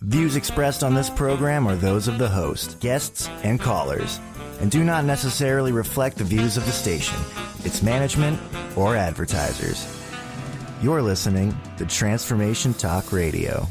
Views expressed on this program are those of the host, guests, and callers, and do not necessarily reflect the views of the station, its management, or advertisers. You're listening to Transformation Talk Radio.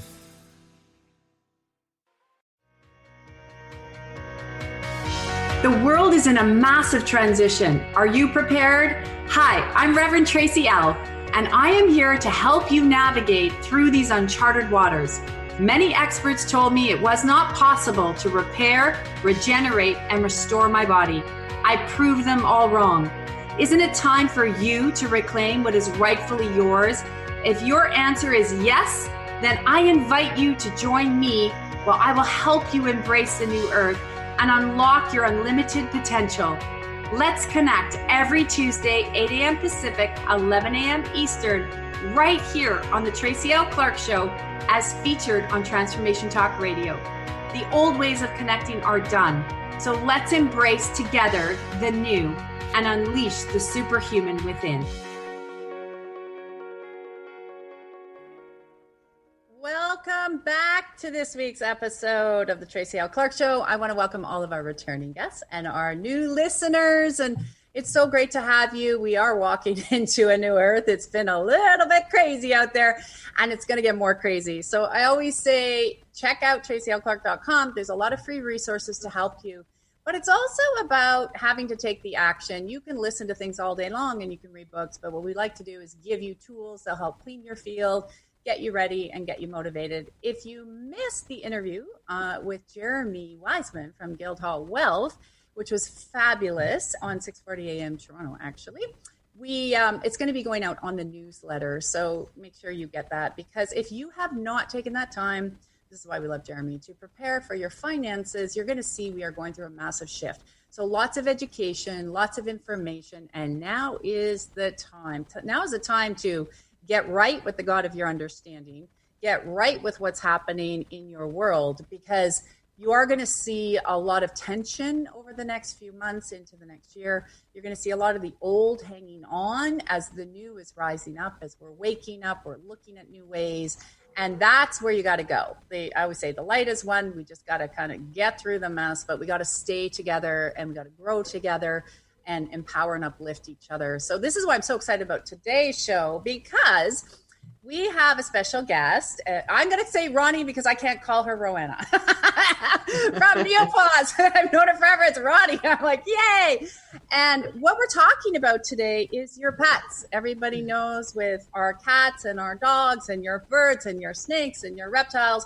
The world is in a massive transition. Are you prepared? Hi, I'm Reverend Tracy L., and I am here to help you navigate through these uncharted waters. Many experts told me it was not possible to repair, regenerate, and restore my body. I proved them all wrong. Isn't it time for you to reclaim what is rightfully yours? If your answer is yes, then I invite you to join me while I will help you embrace the new earth and unlock your unlimited potential. Let's connect every Tuesday, 8 a.m. Pacific, 11 a.m. Eastern, right here on the Tracy L. Clark Show, as featured on Transformation Talk Radio. The old ways of connecting are done, so let's embrace together the new and unleash the superhuman within. Welcome back to this week's episode of the Tracy L. Clark Show. I want to welcome all of our returning guests and our new listeners, and it's so great to have you. We are walking into a new earth. It's been a little bit crazy out there, and it's going to get more crazy. So I always say, check out tracylclark.com. There's a lot of free resources to help you, but it's also about having to take the action. You can listen to things all day long, and you can read books, but what we like to do is give you tools that help clean your field, get you ready, and get you motivated. If you missed the interview with Jeremy Wiseman from Guildhall Wealth, which was fabulous, on 6:40 a.m. Toronto, actually, it's going to be going out on the newsletter. So make sure you get that, because if you have not taken that time, this is why we love Jeremy, to prepare for your finances, you're going to see we are going through a massive shift. So lots of education, lots of information, and now is the time. Now is the time to get right with the God of your understanding, get right with what's happening in your world, because you are going to see a lot of tension over the next few months into the next year. You're going to see a lot of the old hanging on as the new is rising up, as we're waking up, we're looking at new ways. And that's where you got to go. I always say the light is one. We just got to kind of get through the mess, but we got to stay together and we got to grow together and empower and uplift each other. So this is why I'm so excited about today's show, because we have a special guest. I'm going to say Ronnie because I can't call her Rowena. From Neopause. I've known her forever. It's Ronnie. I'm like, yay. And what we're talking about today is your pets. Everybody knows with our cats and our dogs and your birds and your snakes and your reptiles,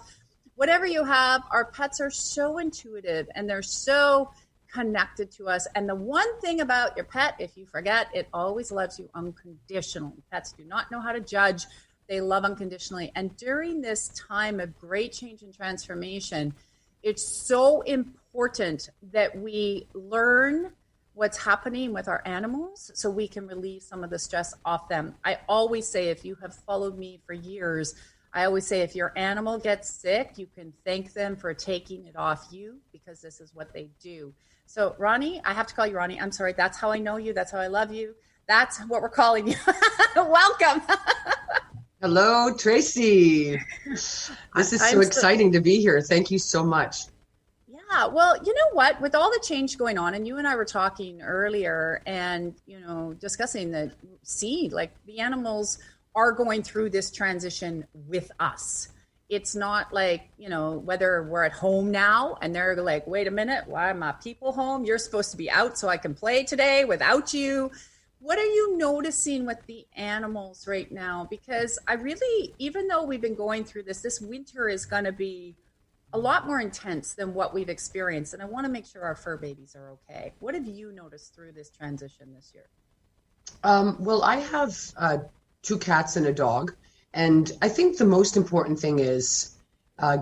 whatever you have, our pets are so intuitive and they're so connected to us. And the one thing about your pet, if you forget, it always loves you unconditionally. Pets do not know how to judge. They love unconditionally. And during this time of great change and transformation, it's so important that we learn what's happening with our animals so we can relieve some of the stress off them. I always say, if you have followed me for years, I always say, if your animal gets sick, you can thank them for taking it off you, because this is what they do. So Ronnie, I have to call you Ronnie. I'm sorry. That's how I know you. That's how I love you. That's what we're calling you. Welcome. Hello, Tracy. This is so exciting to be here. Thank you so much. Yeah, well, you know what? With all the change going on, and you and I were talking earlier and, discussing the the animals are going through this transition with us. It's not like, whether we're at home now and they're like, wait a minute, why are my people home? You're supposed to be out so I can play today without you. What are you noticing with the animals right now? Because I really, even though we've been going through this winter is going to be a lot more intense than what we've experienced. And I want to make sure our fur babies are okay. What have you noticed through this transition this year? Well, I have 2 cats and a dog. And I think the most important thing is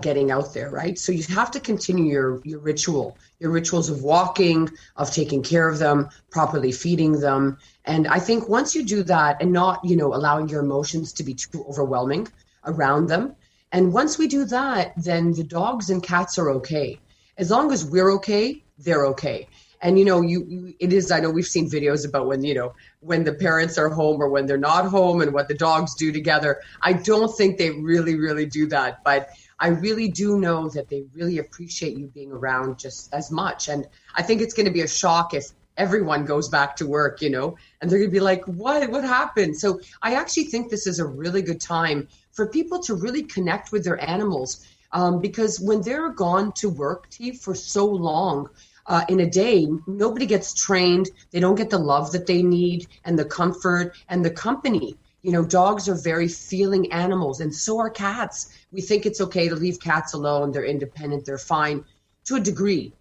getting out there, right? So you have to continue your rituals of walking, of taking care of them, properly feeding them. And I think once you do that and not, allowing your emotions to be too overwhelming around them. And once we do that, then the dogs and cats are okay. As long as we're okay, they're okay. And, I know we've seen videos about when the parents are home or when they're not home and what the dogs do together. I don't think they really, really do that. But I really do know that they really appreciate you being around just as much. And I think it's going to be a shock if everyone goes back to work, and they're going to be like, what happened? So I actually think this is a really good time for people to really connect with their animals, because when they're gone to work, T, for so long, in a day, nobody gets trained. They don't get the love that they need and the comfort and the company. Dogs are very feeling animals, and so are cats. We think it's okay to leave cats alone. They're independent. They're fine to a degree,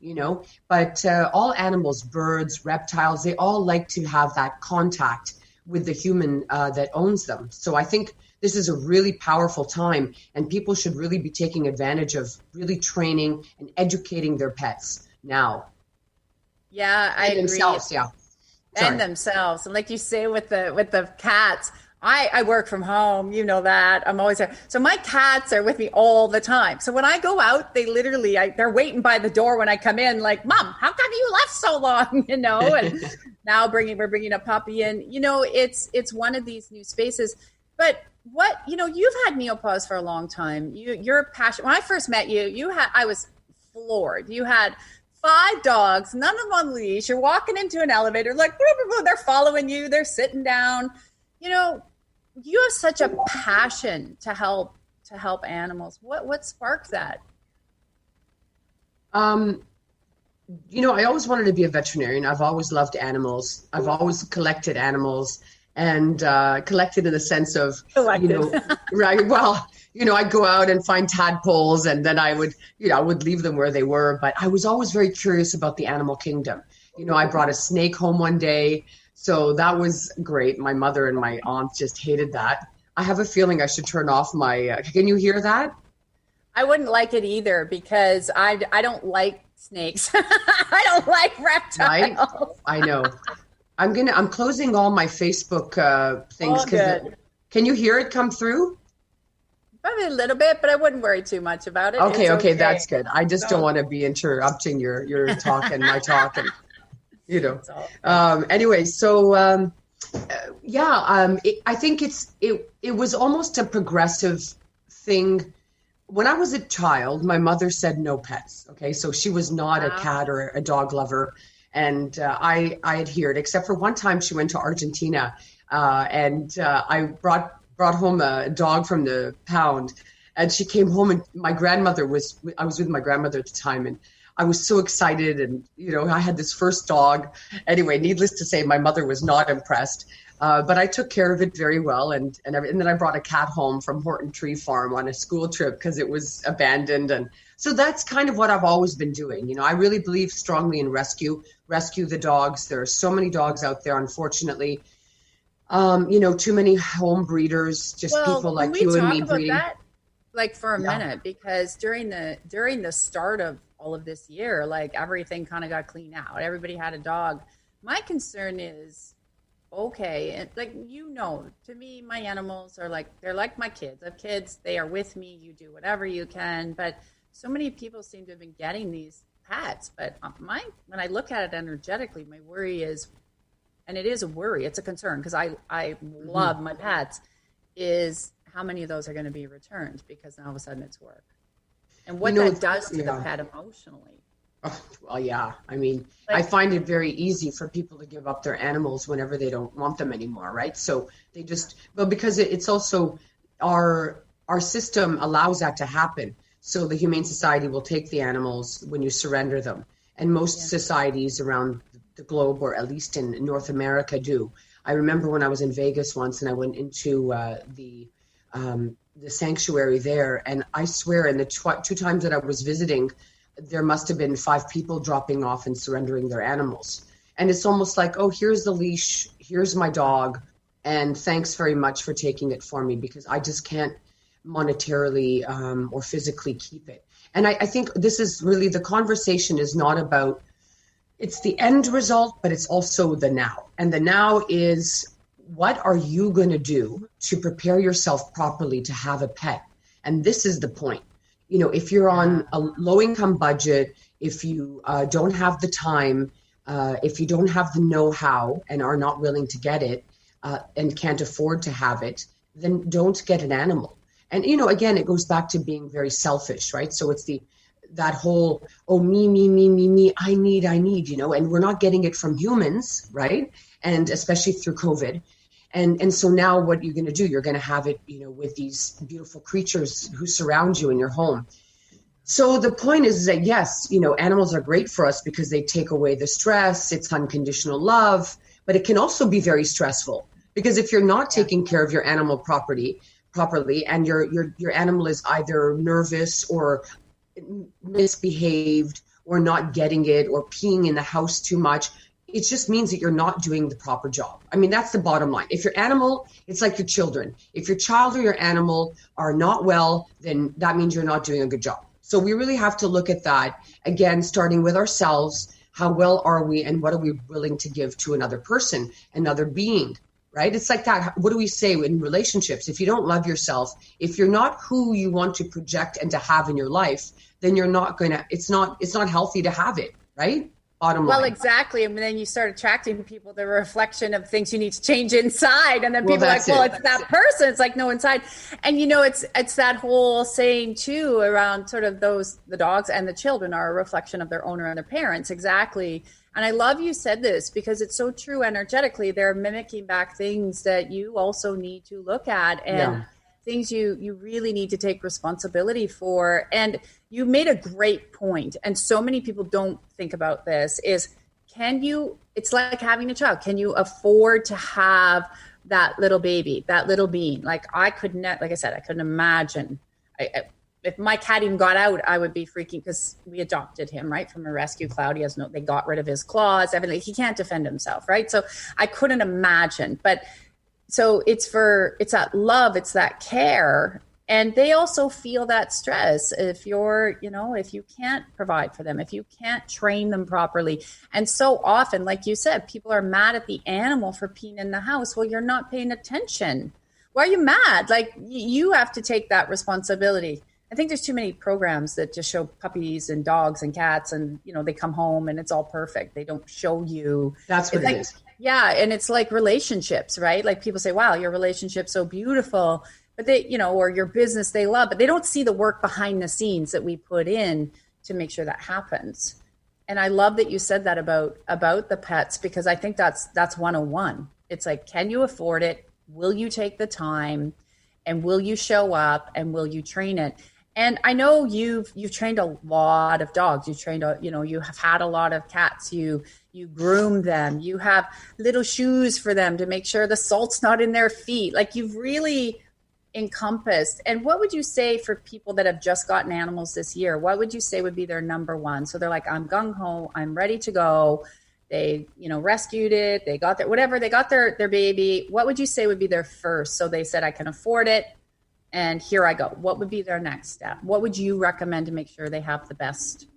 but all animals, birds, reptiles, they all like to have that contact with the human that owns them. So I think this is a really powerful time, and people should really be taking advantage of really training and educating their pets now. Yeah, I agree. Themselves, yeah. And themselves. And like you say with the cats, I work from home, you know that. I'm always there. So my cats are with me all the time. So when I go out, they literally, they're waiting by the door when I come in, like, Mom, how come you left so long? And now we're bringing a puppy in. It's one of these new spaces. But you've had Neopause for a long time. You're passionate. When I first met you, I was floored. You had 5 dogs, none of them on leash. You're walking into an elevator, like, they're following you. They're sitting down. You have such a passion to help animals. What sparked that? I always wanted to be a veterinarian. I've always loved animals. I've always collected animals, and collected in the sense of, right. Well, I'd go out and find tadpoles, and then I would leave them where they were. But I was always very curious about the animal kingdom. I brought a snake home one day. So that was great. My mother and my aunt just hated that. I have a feeling I should turn off my, can you hear that? I wouldn't like it either, because I don't like snakes. I don't like reptiles. Right? I know. I'm closing all my Facebook things. Can you hear it come through? Probably a little bit, but I wouldn't worry too much about it. Okay, that's good. I just don't want to be interrupting your talk and my talk. And, anyway, so I think it was almost a progressive thing. When I was a child, my mother said no pets. Okay, so she was not a cat or a dog lover, and I adhered. Except for one time, she went to Argentina, and I brought home a dog from the pound, and she came home, and I was with my grandmother at the time, and I was so excited, and I had this first dog. Anyway, needless to say, my mother was not impressed, but I took care of it very well, and then I brought a cat home from Horton Tree Farm on a school trip because it was abandoned, and so that's kind of what I've always been doing. I really believe strongly in rescue the dogs. There are so many dogs out there, unfortunately. Too many home breeders, people like you and me breeding. That, like, for a minute, because during the start of all of this year, like, everything kind of got cleaned out. Everybody had a dog. My concern is, okay, and to me, my animals are they're like my kids. I have kids, they are with me, you do whatever you can, but so many people seem to have been getting these pets. But when I look at it energetically, my worry is, and it is a worry, it's a concern, because I love my pets, is how many of those are going to be returned, because now all of a sudden it's work. And what that does to the pet emotionally. Oh, well, yeah. I mean, I find it very easy for people to give up their animals whenever they don't want them anymore, right? So they because it's also our system allows that to happen. So the Humane Society will take the animals when you surrender them. And most societies around the globe, or at least in North America, do. I remember when I was in Vegas once, and I went into the sanctuary there, and I swear in the 2 times that I was visiting, there must have been 5 people dropping off and surrendering their animals. And it's almost like, oh, here's the leash, here's my dog, and thanks very much for taking it for me, because I just can't monetarily or physically keep it. And I think this is really, the conversation is not about, it's the end result, but it's also the now. And the now is, what are you going to do to prepare yourself properly to have a pet? And this is the point. If you're on a low-income budget, if you don't have the time, if you don't have the know-how and are not willing to get it and can't afford to have it, then don't get an animal. And, again, it goes back to being very selfish, right? So it's that whole, oh, me, I need, and we're not getting it from humans, right? And especially through COVID. And so now what you're going to do, you're going to have it, with these beautiful creatures who surround you in your home. So the point is that, yes, animals are great for us because they take away the stress. It's unconditional love, but it can also be very stressful because if you're not taking care of your animal properly, and your animal is either nervous or misbehaved or not getting it or peeing in the house too much, it just means that you're not doing the proper job. I mean, that's the bottom line. If your animal, it's like your children. If your child or your animal are not well, then that means you're not doing a good job. So we really have to look at that, again, starting with ourselves. How well are we and what are we willing to give to another person, another being, right? It's like that. What do we say in relationships? If you don't love yourself, if you're not who you want to project and to have in your life, then you're not going to, it's not healthy to have it, right? Bottom line. Well, exactly. And then you start attracting people, the reflection of things you need to change inside. And then people are like, well, it's that person. It's like, no, inside. And, it's that whole saying too around sort of the dogs and the children are a reflection of their owner and their parents. Exactly. And I love you said this because it's so true energetically. They're mimicking back things that you also need to look at and things you really need to take responsibility for. And you made a great point, and so many people don't think about this, is it's like having a child. Can you afford to have that little baby, that little being? Like I couldn't imagine. If my cat even got out, I would be freaking because we adopted him, right, from a rescue. Cloud, they got rid of his claws, everything. He can't defend himself, right? So I couldn't imagine. But so it's that love, it's that care. And they also feel that stress if if you can't provide for them, if you can't train them properly. And so often, like you said, people are mad at the animal for peeing in the house. Well, you're not paying attention. Why are you mad? Like you have to take that responsibility. I think there's too many programs that just show puppies and dogs and cats and, they come home and it's all perfect. They don't show you. That's what it is. Yeah. And it's like relationships, right? Like people say, wow, your relationship's so beautiful. But they, or your business they love, but they don't see the work behind the scenes that we put in to make sure that happens. And I love that you said that about the pets, because I think that's 101. It's like, can you afford it? Will you take the time? And will you show up? And will you train it? And I know you've trained a lot of dogs. You trained, you have had a lot of cats. You groom them. You have little shoes for them to make sure the salt's not in their feet. Like you've really encompassed. And what would you say for people that have just gotten animals this year? What would you say would be their number one? So they're like, I'm gung-ho, I'm ready to go. They, rescued it. They got their baby. What would you say would be their first? So they said, I can afford it. And here I go. What would be their next step? What would you recommend to make sure they have the best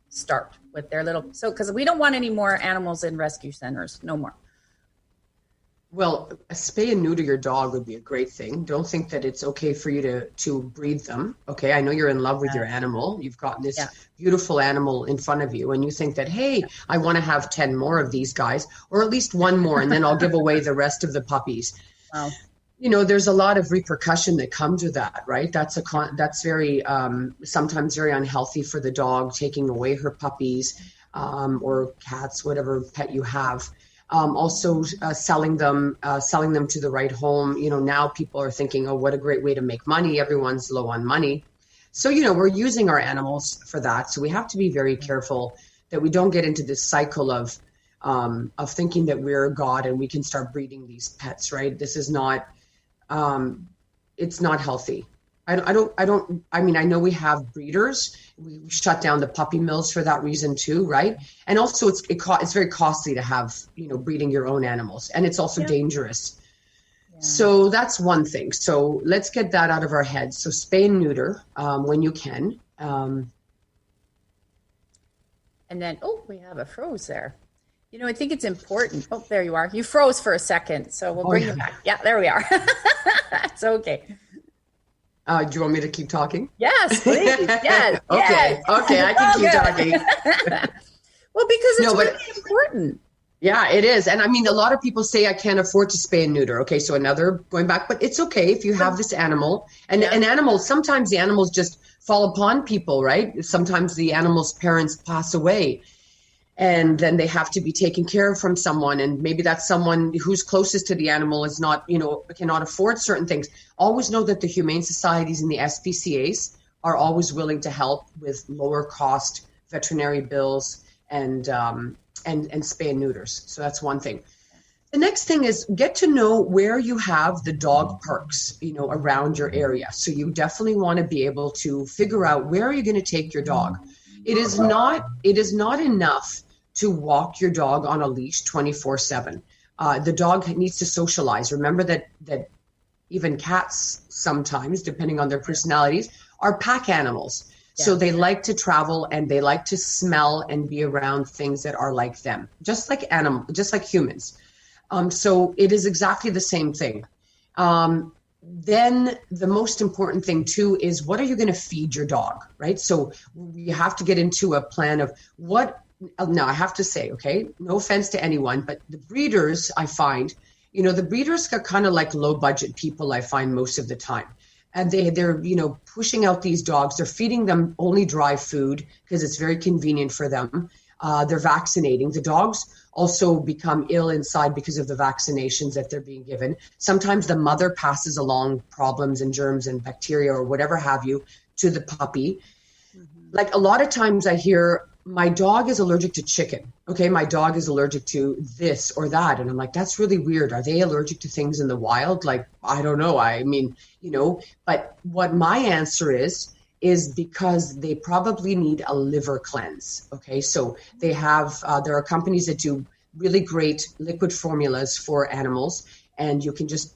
start with their because we don't want any more animals in rescue centers. No more. Well, a spay and neuter your dog would be a great thing. Don't think that it's okay for you to breed them. Okay, I know you're in love with your animal. You've got this beautiful animal in front of you, and you think that, hey, I want to have 10 more of these guys, or at least one more, and then I'll give away the rest of the puppies. Wow. There's a lot of repercussion that comes with that, right? That's very sometimes very unhealthy for the dog, taking away her puppies or cats, whatever pet you have. Also selling them to the right home. Now people are thinking, oh, what a great way to make money. Everyone's low on money. So, we're using our animals for that. So we have to be very careful that we don't get into this cycle of thinking that we're God and we can start breeding these pets, right? This is not, it's not healthy. I know we have breeders. We shut down the puppy mills for that reason too, right? And also it's very costly to have, breeding your own animals, and it's also dangerous. Yeah. So that's one thing. So let's get that out of our heads. So spay and neuter when you can. And then, we have a froze there. I think it's important. Oh, there you are. You froze for a second, so we'll bring you back. Yeah, there we are. It's okay. Do you want me to keep talking? Yes, please. Yes. Okay, I can keep talking. Well, because it's really important. Yeah, it is. And I mean, a lot of people say I can't afford to spay and neuter. Okay, so another going back, but it's okay if you have this animal. And an animal, sometimes the animals just fall upon people, right? Sometimes the animal's parents pass away and then they have to be taken care of from someone. And maybe that's someone who's closest to the animal is not, cannot afford certain things. Always know that the humane societies and the SPCAs are always willing to help with lower cost veterinary bills and spay and neuters. So that's one thing. The next thing is get to know where you have the dog parks, around your area. So you definitely want to be able to figure out where are you going to take your dog. It is not enough to walk your dog on a leash 24/7. The dog needs to socialize. Remember that even cats sometimes, depending on their personalities, are pack animals. Yeah. So they like to travel and they like to smell and be around things that are like them, just like humans. So it is exactly the same thing. Then the most important thing too is what are you going to feed your dog, right? So you have to get into a plan of what. Now I have to say, okay, no offense to anyone, but the breeders, I find, the breeders are kind of like low budget people, I find most of the time. And they're pushing out these dogs. They're feeding them only dry food because it's very convenient for them. They're vaccinating. The dogs also become ill inside because of the vaccinations that they're being given. Sometimes the mother passes along problems and germs and bacteria or whatever have you to the puppy. Mm-hmm. Like a lot of times I hear, my dog is allergic to chicken. Okay, my dog is allergic to this or that. And I'm like, that's really weird. Are they allergic to things in the wild? Like, I don't know. I mean, but what my answer is because they probably need a liver cleanse. Okay, so they have, there are companies that do really great liquid formulas for animals, and you can just,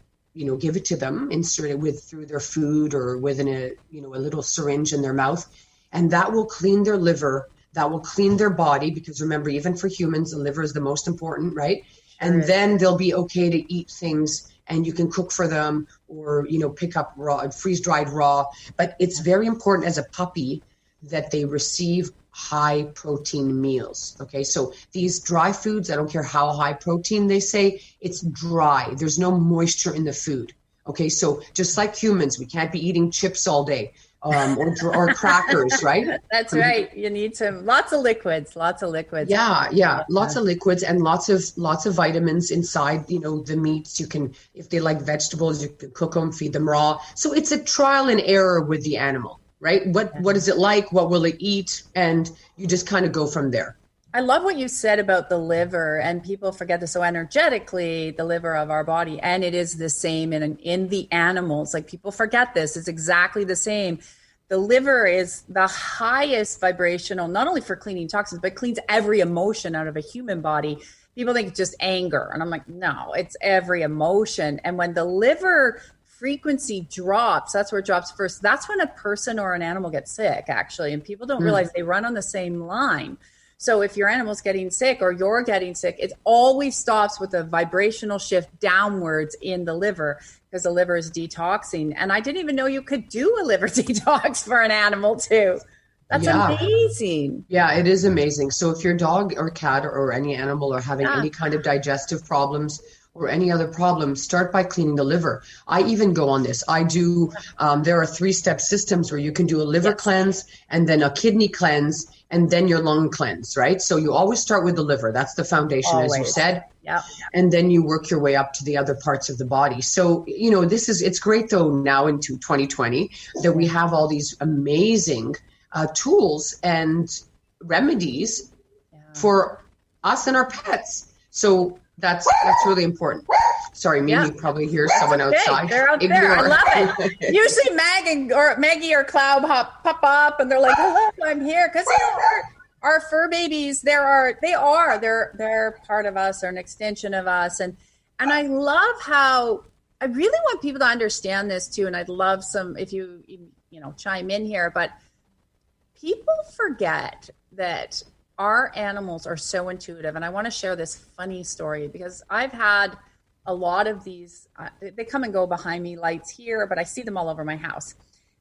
give it to them, insert it through their food or within a little syringe in their mouth, and that will clean their liver. That will clean their body because remember, even for humans, the liver is the most important, right? Sure. And then they'll be okay to eat things and you can cook for them or, pick up raw, freeze-dried raw. But it's very important as a puppy that they receive high protein meals. Okay, so these dry foods, I don't care how high protein they say, it's dry. There's no moisture in the food. Okay, so just like humans, we can't be eating chips all day. Or crackers, right? That's right. You need lots of liquids. Yeah. Lots of liquids and lots of vitamins inside, the meats. You can, if they like vegetables, you can cook them, feed them raw. So it's a trial and error with the animal, right? What is it like? What will it eat? And you just kind of go from there. I love what you said about the liver, and people forget this so energetically, the liver of our body, and it is the same in the animals. Like people forget this, it's exactly the same. The liver is the highest vibrational, not only for cleaning toxins, but cleans every emotion out of a human body. People think it's just anger, and I'm like, no, it's every emotion. And when the liver frequency drops, that's where it drops first. That's when a person or an animal gets sick, actually, and people don't realize they run on the same line. So if your animal's getting sick or you're getting sick, it always stops with a vibrational shift downwards in the liver because the liver is detoxing. And I didn't even know you could do a liver detox for an animal too. That's amazing. Yeah, it is amazing. So if your dog or cat or any animal are having any kind of digestive problems or any other problems, start by cleaning the liver. I even go on this. I do, there are 3-step systems where you can do a liver cleanse and then a kidney cleanse and then your lung cleanse, right? So you always start with the liver. That's the foundation, as you said. Yeah. And then you work your way up to the other parts of the body. So, it's great though now into 2020 that we have all these amazing tools and remedies for us and our pets. So that's really important. Sorry, Mimi probably hears someone outside. They're out there. I love it. Usually Maggie or Cloud pop up and they're like, "Hello, I'm here." Because our fur babies, they're part of us. They're an extension of us, and I love how I really want people to understand this too. And I'd love if you chime in here, but people forget that our animals are so intuitive. And I want to share this funny story because I've had a lot of these, they come and go behind me, lights here, but I see them all over my house.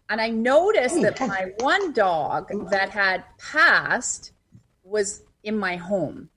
And I noticed that my one dog that had passed was in my home.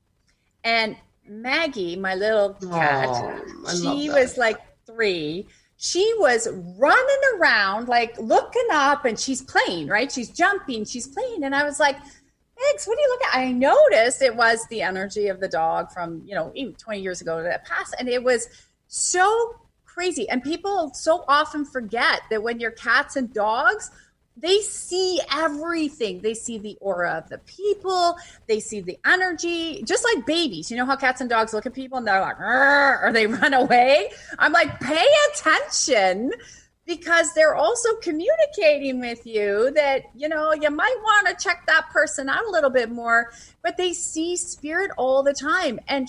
And Maggie, my little cat, I love she that. was like 3. She was running around, like looking up, and she's playing, right? She's jumping, she's playing. And I was like, Megs, what are you looking at? I noticed it was the energy of the dog from, even 20 years ago that passed. And it was so crazy. And people so often forget that when you're cats and dogs, they see everything. They see the aura of the people. They see the energy, just like babies. You know how cats and dogs look at people and they're like, or they run away. I'm like, pay attention, because they're also communicating with you that, you might want to check that person out a little bit more, but they see spirit all the time. And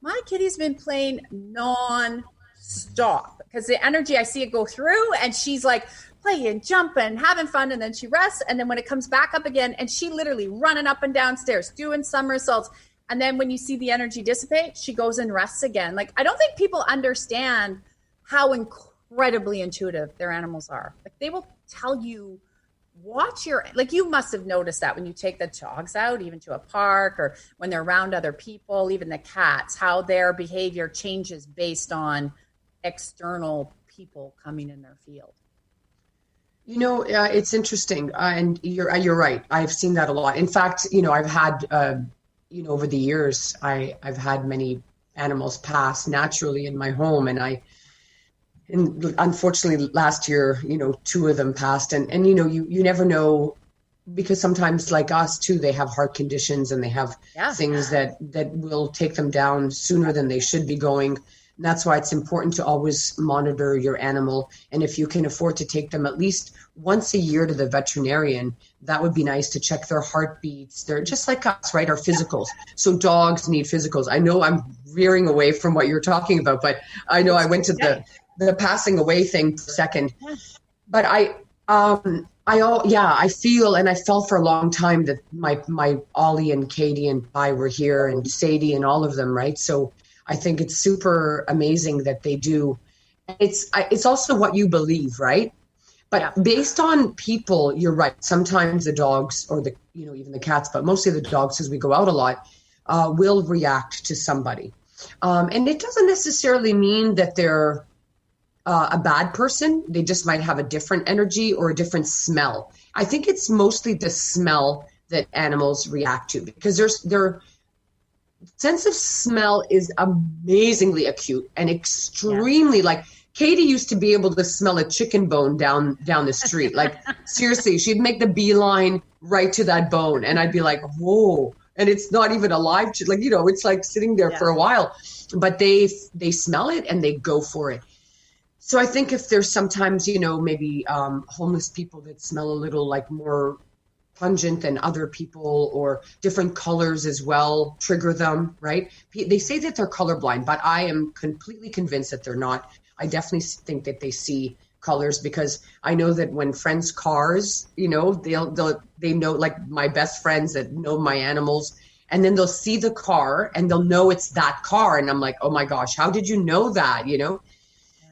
my kitty's been playing non-stop because the energy, I see it go through, and she's like playing, jumping, having fun, and then she rests. And then when it comes back up again, and she literally running up and down stairs, doing somersaults. And then when you see the energy dissipate, she goes and rests again. Like, I don't think people understand how incredibly intuitive their animals are. Like, they will tell you, you must have noticed that when you take the dogs out, even to a park, or when they're around other people, even the cats, how their behavior changes based on external people coming in their field. It's interesting, and you're right. I've seen that a lot. In fact, I've had, over the years, I've had many animals pass naturally in my home, and unfortunately last year, 2 of them passed, and you never know, because sometimes, like us too, they have heart conditions and they have things that will take them down sooner than they should be going. And that's why it's important to always monitor your animal. And if you can afford to take them at least once a year to the veterinarian, that would be nice, to check their heartbeats. They're just like us, right? Our physicals. So dogs need physicals. I know I'm veering away from what you're talking about, but I know I went to the passing away thing for a second. But I feel, and I felt for a long time that my Ollie and Katie and I were here, and Sadie and all of them, right? So I think it's super amazing that they do. It's also what you believe, right? But based on people, you're right. Sometimes the dogs, or even the cats, but mostly the dogs, because we go out a lot, will react to somebody. And it doesn't necessarily mean that they're a bad person. They just might have a different energy or a different smell. I think it's mostly the smell that animals react to, because their sense of smell is amazingly acute and extremely, like, Katie used to be able to smell a chicken bone down the street. Like, seriously, she'd make the beeline right to that bone, and I'd be like, whoa. And it's not even alive. It's like sitting there for a while, but they smell it and they go for it. So I think if there's sometimes, maybe homeless people that smell a little like more pungent than other people, or different colors as well trigger them, right? They say that they're colorblind, but I am completely convinced that they're not. I definitely think that they see colors, because I know that when friends' cars, they know, like my best friends that know my animals, and then they'll see the car and they'll know it's that car. And I'm like, oh my gosh, how did you know that?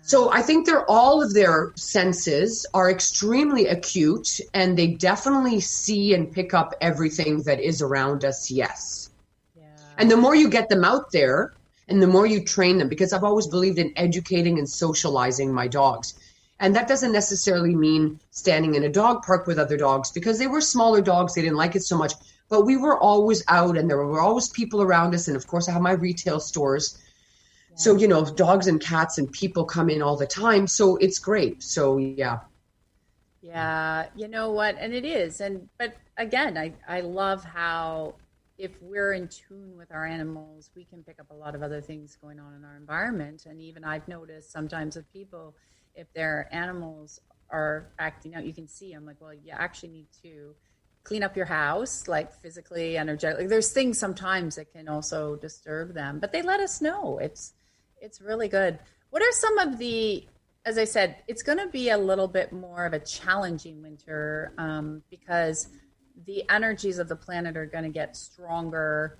So I think all of their senses are extremely acute, and they definitely see and pick up everything that is around us. Yes. Yeah. And the more you get them out there, and the more you train them, because I've always believed in educating and socializing my dogs. And that doesn't necessarily mean standing in a dog park with other dogs, because they were smaller dogs. They didn't like it so much, but we were always out, and there were always people around us. And of course I have my retail stores. So, dogs and cats and people come in all the time. So it's great. So, yeah. Yeah. You know what? And it is. But again, I love how, if we're in tune with our animals, we can pick up a lot of other things going on in our environment. And even I've noticed sometimes with people, if their animals are acting out, you can see, I'm like, well, you actually need to clean up your house, like physically, energetically. There's things sometimes that can also disturb them, but they let us know. It's really good. What are some of as I said, it's going to be a little bit more of a challenging winter, because the energies of the planet are going to get stronger,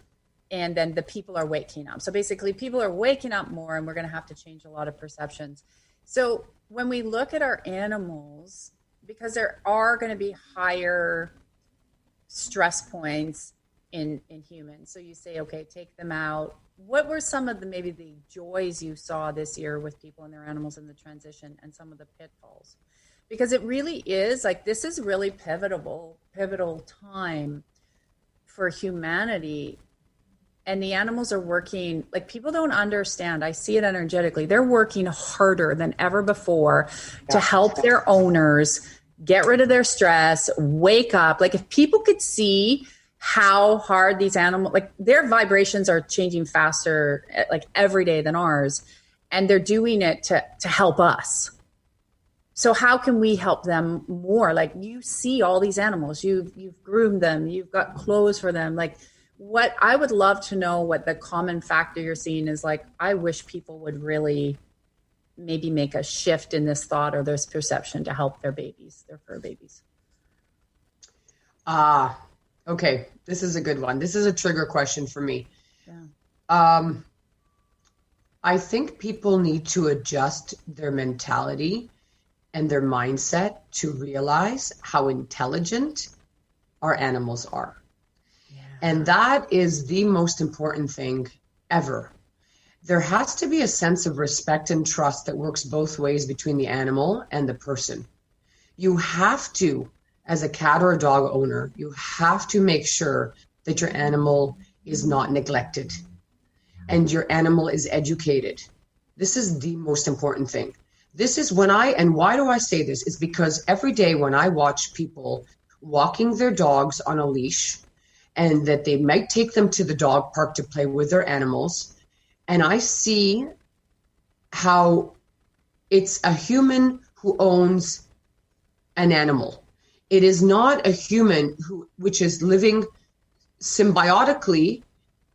and then the people are waking up. So basically people are waking up more, and we're going to have to change a lot of perceptions. So when we look at our animals, because there are going to be higher stress points in humans. So you say, okay, take them out. What were some of the maybe the joys you saw this year with people and their animals in the transition, and some of the pitfalls? Because it really is like, this is really pivotal time for humanity. And the animals are working, like, people don't understand. I see it energetically. They're working harder than ever before to help their owners get rid of their stress, wake up. Like, if people could see how hard these animals, like, their vibrations are changing faster, like, every day than ours. And they're doing it to help us. So how can we help them more? Like, you see all these animals, you've groomed them, you've got clothes for them. Like, what I would love to know, what the common factor you're seeing is. Like, I wish people would really maybe make a shift in this thought or this perception to help their babies, their fur babies. Okay. This is a good one. This is a trigger question for me. Yeah. I think people need to adjust their mentality and their mindset to realize how intelligent our animals are. Yeah. And that is the most important thing ever. There has to be a sense of respect and trust that works both ways between the animal and the person. You have to, as a cat or a dog owner, you have to make sure that your animal is not neglected and your animal is educated. This is the most important thing. This is and why do I say this? Is because every day when I watch people walking their dogs on a leash, and that they might take them to the dog park to play with their animals, and I see how it's a human who owns an animal. It is not a human which is living symbiotically,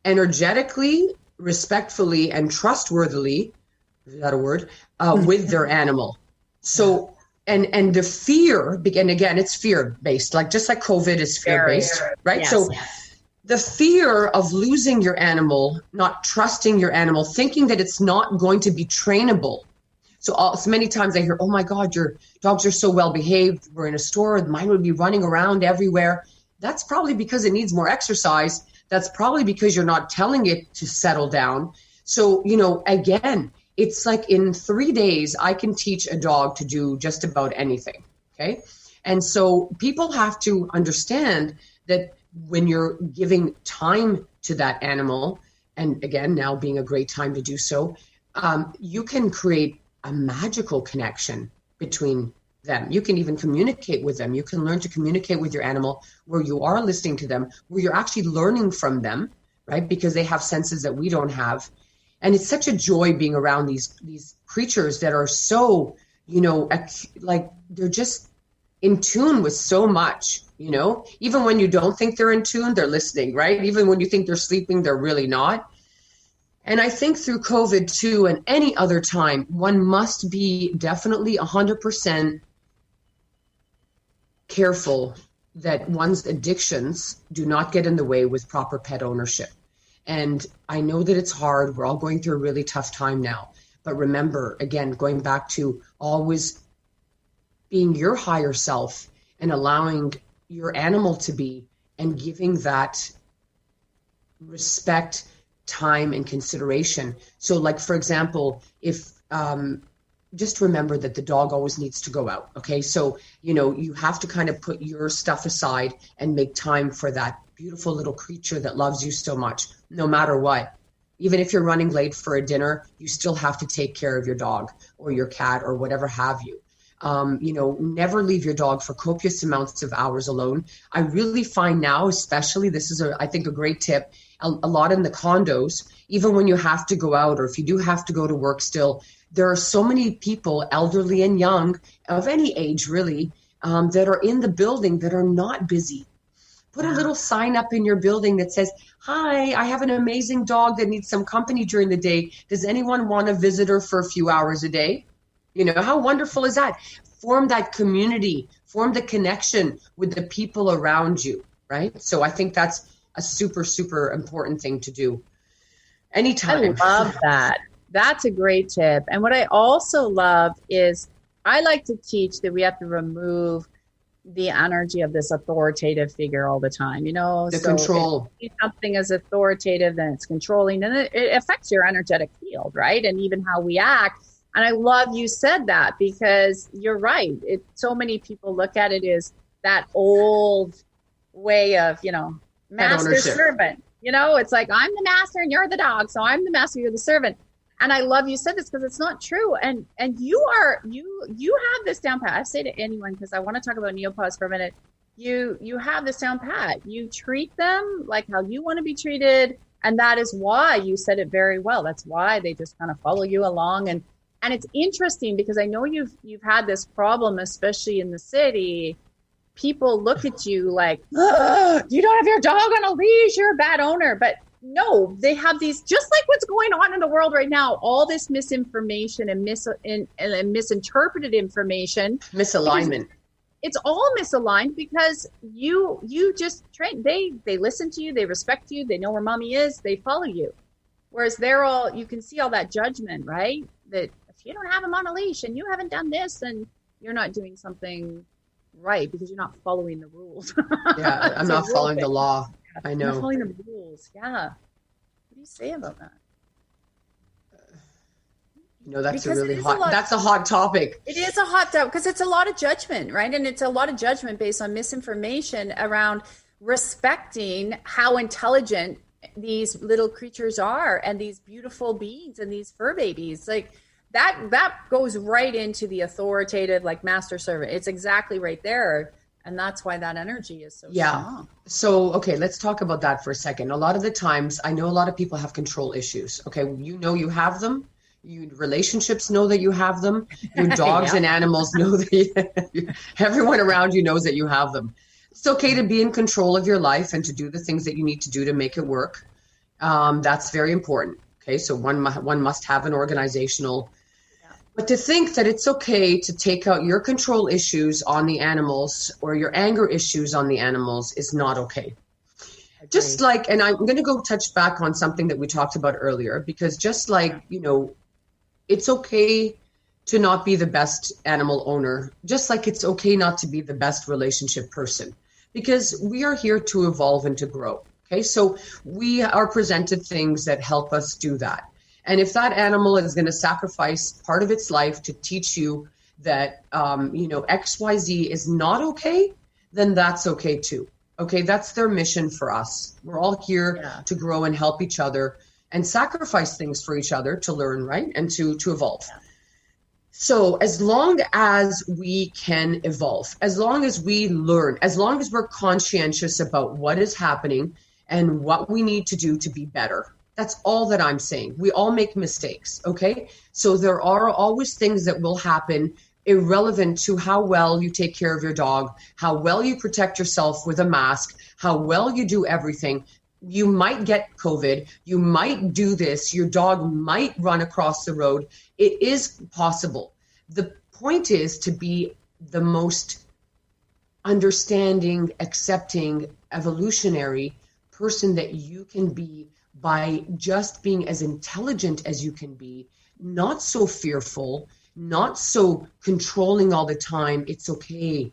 energetically, respectfully, and trustworthily, is that a word, with their animal. So, and the fear, and again, it's fear-based, like just like COVID is fear-based, right? Yes. So the fear of losing your animal, not trusting your animal, thinking that it's not going to be trainable. So many times I hear, oh my God, your dogs are so well behaved. We're in a store, mine would be running around everywhere. That's probably because it needs more exercise. That's probably because you're not telling it to settle down. So, again, it's like in 3 days, I can teach a dog to do just about anything. Okay. And so people have to understand that when you're giving time to that animal, and again, now being a great time to do so, you can create a magical connection between them. You can even communicate with them. You can learn to communicate with your animal where you are listening to them, where you're actually learning from them, right? Because they have senses that we don't have. And it's such a joy being around these creatures that are so, like they're just in tune with so much, even when you don't think they're in tune, they're listening, right? Even when you think they're sleeping, they're really not. And I think through COVID too, and any other time, one must be definitely 100% careful that one's addictions do not get in the way with proper pet ownership. And I know that it's hard. We're all going through a really tough time now. But remember, again, going back to always being your higher self and allowing your animal to be, and giving that respect, time, and consideration. So like, for example, if just remember that the dog always needs to go out. Okay. So, you have to kind of put your stuff aside and make time for that beautiful little creature that loves you so much, no matter what. Even if you're running late for a dinner, you still have to take care of your dog or your cat or whatever have you. Never leave your dog for copious amounts of hours alone. I really find now, especially, this is I think a great tip, a lot in the condos, even when you have to go out, or if you do have to go to work still, there are so many people, elderly and young, of any age really, that are in the building that are not busy. Put a little sign up in your building that says, hi, I have an amazing dog that needs some company during the day. Does anyone want a visitor for a few hours a day? How wonderful is that? Form that community, form the connection with the people around you, right? So I think that's a super, super important thing to do anytime. I love that. That's a great tip. And what I also love is I like to teach that we have to remove the energy of this authoritative figure all the time, The so control. if something is authoritative, then it's controlling, and it affects your energetic field, right? And even how we act. And I love you said that, because you're right. So many people look at it as that old way of, master servant, it's like, I'm the master and you're the dog. So I'm the master, you're the servant. And I love you said this, because it's not true. And you have this down pat. I say to anyone, because I want to talk about neopause for a minute. You have this down pat. You treat them like how you want to be treated. And that is why you said it very well. That's why they just kind of follow you along. And it's interesting, because I know you've had this problem, especially in the city. People look at you like, you don't have your dog on a leash, you're a bad owner. But no, they have these, just like what's going on in the world right now, all this misinformation and misinterpreted information. Misalignment. It's all misaligned, because you just train. They listen to you, they respect you, they know where mommy is, they follow you. Whereas you can see all that judgment, right? That if you don't have him on a leash and you haven't done this, then you're not doing something right, because you're not following the rules. Yeah, I'm not following the law. I know. You're not following the rules. Yeah. What do you say about that? That's that's a hot topic. It is a hot topic, because it's a lot of judgment, right? And it's a lot of judgment based on misinformation around respecting how intelligent these little creatures are, and these beautiful beings and these fur babies. Like that goes right into the authoritative, like master servant. It's exactly right there. And that's why that energy is so strong. So, okay, let's talk about that for a second. A lot of the times, I know a lot of people have control issues. Okay, you have them. Relationships know that you have them. Your dogs and animals know that everyone around you knows that you have them. It's okay to be in control of your life and to do the things that you need to do to make it work. That's very important. Okay, so one must have an organizational. But to think that it's okay to take out your control issues on the animals or your anger issues on the animals is not okay. Just like, and I'm going to go touch back on something that we talked about earlier, because just like, it's okay to not be the best animal owner, just like it's okay not to be the best relationship person, because we are here to evolve and to grow. Okay, so we are presented things that help us do that. And if that animal is going to sacrifice part of its life to teach you that, XYZ is not okay, then that's okay too. Okay, that's their mission for us. We're all here to grow and help each other and sacrifice things for each other to learn, right? And to evolve. Yeah. So as long as we can evolve, as long as we learn, as long as we're conscientious about what is happening and what we need to do to be better, that's all that I'm saying. We all make mistakes, okay? So there are always things that will happen irrelevant to how well you take care of your dog, how well you protect yourself with a mask, how well you do everything. You might get COVID. You might do this. Your dog might run across the road. It is possible. The point is to be the most understanding, accepting, evolutionary person that you can be by just being as intelligent as you can be, not so fearful, not so controlling all the time. It's okay.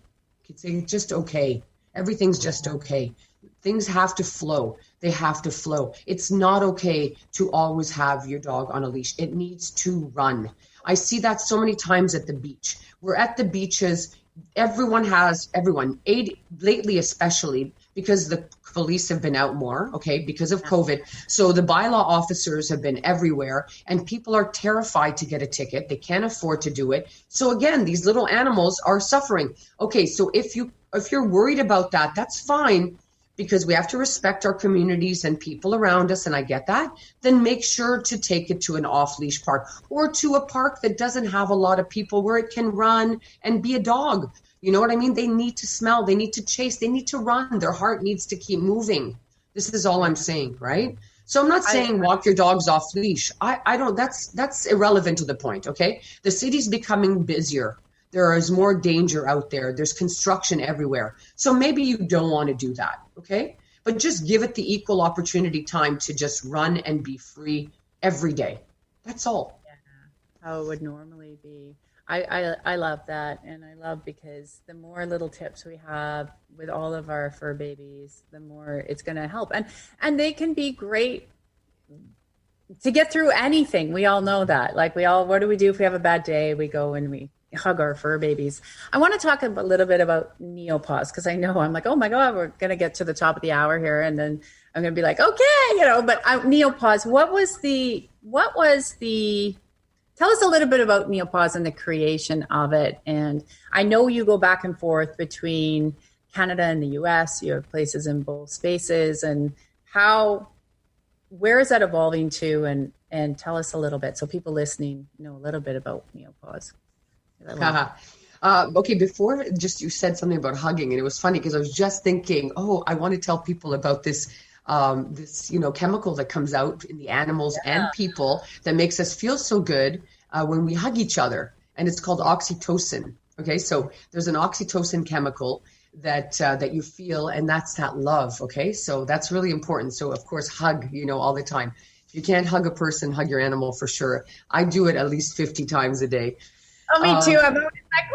It's just okay. Everything's just okay. Things have to flow. They have to flow. It's not okay to always have your dog on a leash. It needs to run. I see that so many times at the beach. We're at the beaches. Everyone, lately especially, because the police have been out more, okay, because of COVID. So the bylaw officers have been everywhere, and people are terrified to get a ticket. They can't afford to do it. So again, these little animals are suffering. Okay, so if you're worried about that, that's fine, because we have to respect our communities and people around us, and I get that. Then make sure to take it to an off-leash park or to a park that doesn't have a lot of people where it can run and be a dog. You know what I mean? They need to smell, they need to chase, they need to run. Their heart needs to keep moving. This is all I'm saying, right? So I'm not saying walk your dogs off leash. I don't, that's irrelevant to the point, okay? The city's becoming busier. There is more danger out there. There's construction everywhere. So maybe you don't want to do that, okay? But just give it the equal opportunity time to just run and be free every day. That's all. Yeah, how it would normally be. I love that. And I love because the more little tips we have with all of our fur babies, the more it's going to help. And they can be great to get through anything. We all know that. Like what do we do if we have a bad day? We go and we hug our fur babies. I want to talk a little bit about Neopause because I know I'm like, oh my God, we're going to get to the top of the hour here. And then I'm going to be like, okay, but Neopause, what was the, tell us a little bit about Neopause and the creation of it. And I know you go back and forth between Canada and the US. You have places in both spaces. And where is that evolving to? And tell us a little bit so people listening know a little bit about Neopause. Okay, before you said something about hugging, and it was funny because I was just thinking, I want to tell people about this chemical that comes out in the animals and people that makes us feel so good when we hug each other, and it's called oxytocin. Okay, so there's an oxytocin chemical that you feel, and that's that love. Okay, so that's really important. So of course, hug, all the time. If you can't hug a person, hug your animal for sure. I do it at least 50 times a day. Oh, me too. I'm always like,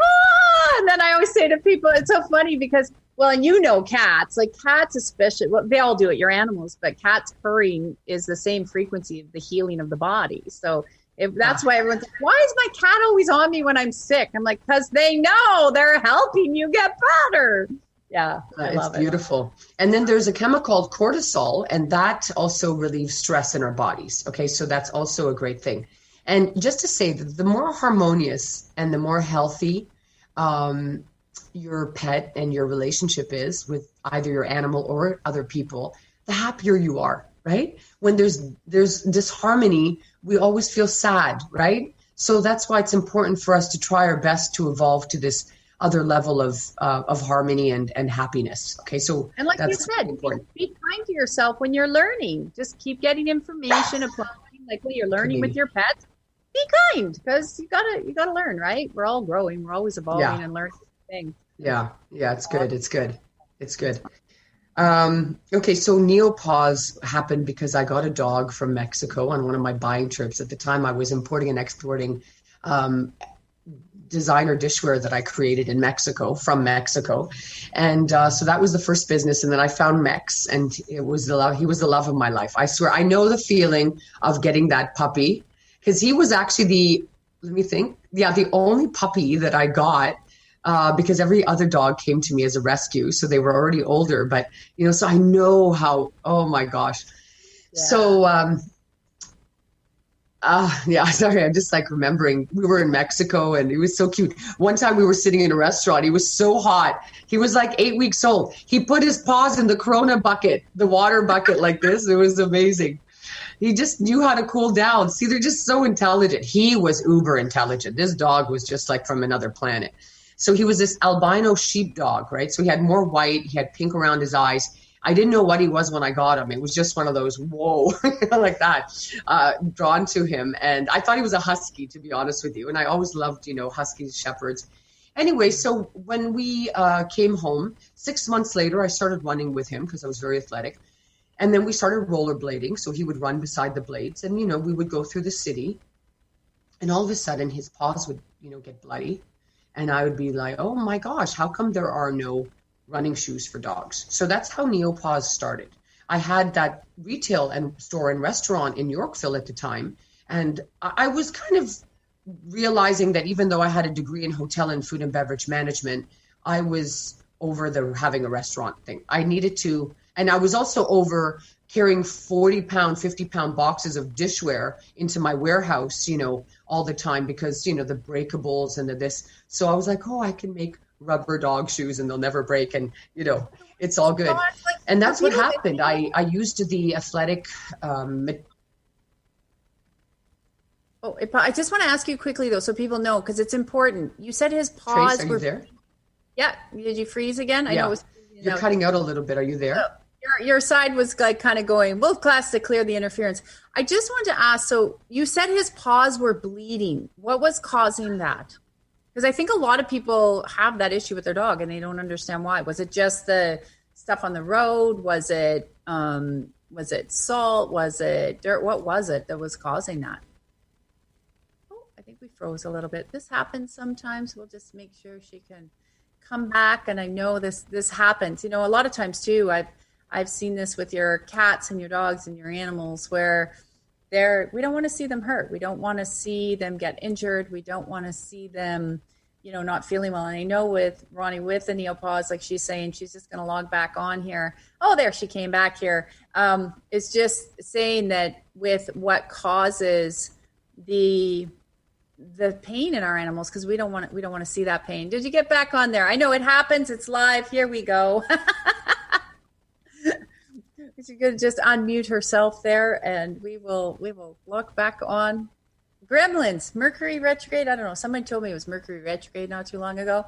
and then I always say to people, it's so funny because, and cats, like cats especially, they all do it, your animals, but cats purring is the same frequency of the healing of the body. So that's why everyone's like, why is my cat always on me when I'm sick? I'm like, because they know they're helping you get better. Yeah, I love it's beautiful. And then there's a chemical called cortisol, and that also relieves stress in our bodies. Okay, so that's also a great thing. And just to say that the more harmonious and the more healthy your pet and your relationship is with either your animal or other people, the happier you are, right? When there's disharmony, we always feel sad, right? So that's why it's important for us to try our best to evolve to this other level of harmony and happiness. Okay, so and like you said, be kind to yourself when you're learning. Just keep getting information, applying, like when you're learning with your pets. Be kind, because you gotta learn, right? We're all growing, we're always evolving and learning things. Yeah, it's good. Okay, so Neopause happened because I got a dog from Mexico on one of my buying trips. At the time, I was importing and exporting designer dishware that I created in Mexico, from Mexico. And so that was the first business. And then I found Mex, and he was the love of my life. I swear, I know the feeling of getting that puppy, because he was actually the only puppy that I got, because every other dog came to me as a rescue. So they were already older, but, so I know how, oh my gosh. Yeah. So, sorry. I'm just like remembering we were in Mexico and he was so cute. One time we were sitting in a restaurant. He was so hot. He was like 8 weeks old. He put his paws in the Corona bucket, the water bucket like this. It was amazing. He just knew how to cool down. See, they're just so intelligent. He was uber intelligent. This dog was just like from another planet. So he was this albino sheepdog, right? So he had more white. He had pink around his eyes. I didn't know what he was when I got him. It was just one of those, whoa, like that, drawn to him. And I thought he was a husky, to be honest with you. And I always loved, huskies, shepherds. Anyway, so when we came home, 6 months later, I started running with him because I was very athletic. And then we started rollerblading. So he would run beside the blades and, we would go through the city. And all of a sudden his paws would, get bloody. And I would be like, oh my gosh, how come there are no running shoes for dogs? So that's how Neopause started. I had that retail and store and restaurant in Yorkville at the time. And I was kind of realizing that even though I had a degree in hotel and food and beverage management, I was over the having a restaurant thing. I needed to, and I was also over carrying 40-pound, 50-pound boxes of dishware into my warehouse, all the time because, the breakables and this. So I was like, I can make rubber dog shoes and they'll never break. And, it's all good. And that's what happened. I used the athletic. I just want to ask you quickly, though, so people know, because it's important. You said his paws Trace, are you there? Yeah. Did you freeze again? Yeah. I know it was, You're cutting out a little bit. Are you there? Your side was like kind of going, wolf class to clear the interference. I just wanted to ask, so you said his paws were bleeding. What was causing that? Because I think a lot of people have that issue with their dog and they don't understand why. Was it just the stuff on the road? Was it salt? Was it dirt? What was it that was causing that? Oh, I think think we froze a little bit. This happens sometimes. We'll just make sure she can come back. And I know this happens. A lot of times too, I've seen this with your cats and your dogs and your animals where we don't want to see them hurt. We don't want to see them get injured. We don't want to see them, not feeling well. And I know with Ronnie, with the neopause, like she's saying, she's just going to log back on here. Oh, there she came back here. It's just saying that with what causes the pain in our animals, because we don't want to see that pain. Did you get back on there? I know it happens. It's live. Here we go. She's going to just unmute herself there, and we will look back on. Gremlins, Mercury retrograde. I don't know. Somebody told me it was Mercury retrograde not too long ago,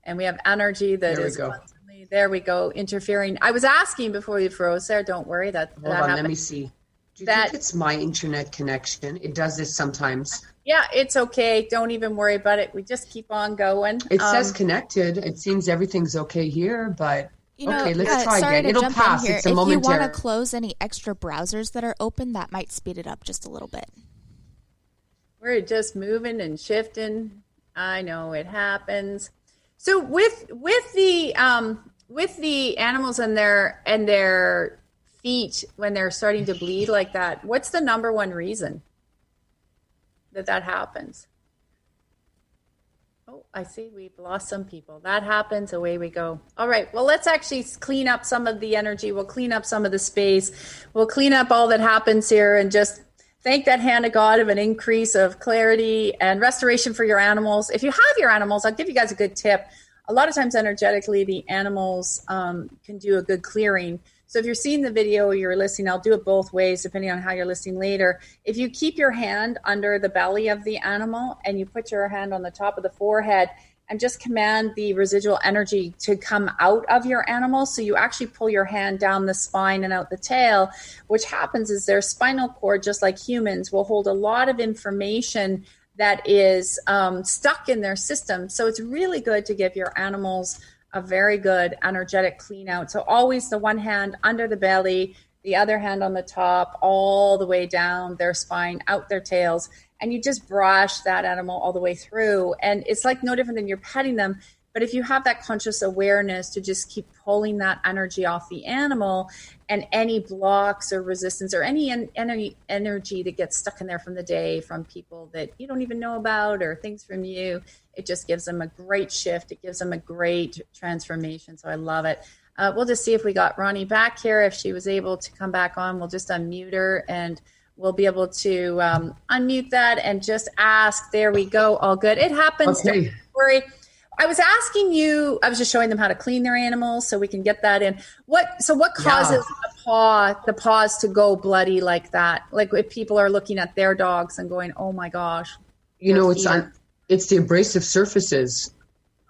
and we have energy that is constantly. There we go, interfering. I was asking before you froze there. Don't worry, that Hold on, happened. let me see. Do you think it's my internet connection? It does this sometimes. Yeah, it's okay. Don't even worry about it. We just keep on going. It says connected. It seems everything's okay here, but. Okay, let's try sorry again. It'll pass. It's a momentary. If you want to close any extra browsers that are open, that might speed it up just a little bit. We're just moving and shifting. I know it happens. So with the animals and their feet when they're starting to bleed like that, what's the number one reason that happens? Oh, I see we've lost some people. That happens. Away we go. All right. Well, let's actually clean up some of the energy. We'll clean up some of the space. We'll clean up all that happens here and just thank that hand of God of an increase of clarity and restoration for your animals. If you have your animals, I'll give you guys a good tip. A lot of times energetically, the animals can do a good clearing. So if you're seeing the video or you're listening, I'll do it both ways, depending on how you're listening later. If you keep your hand under the belly of the animal and you put your hand on the top of the forehead and just command the residual energy to come out of your animal. So you actually pull your hand down the spine and out the tail. Which happens is their spinal cord, just like humans, will hold a lot of information that is stuck in their system. So it's really good to give your animals a very good energetic clean out. So always the one hand under the belly, the other hand on the top, all the way down their spine, out their tails. And you just brush that animal all the way through. And it's like no different than you're petting them. But if you have that conscious awareness to just keep pulling that energy off the animal and any blocks or resistance or any energy that gets stuck in there from the day from people that you don't even know about or things from you, it just gives them a great shift. It gives them a great transformation. So I love it. We'll just see if we got Ronnie back here. If she was able to come back on, we'll just unmute her and we'll be able to unmute that and just ask. There we go. All good. It happens. Okay. Don't worry. I was asking you, I was just showing them how to clean their animals so we can get that in. What causes the paws to go bloody like that? Like if people are looking at their dogs and going, oh my gosh. It's the abrasive surfaces.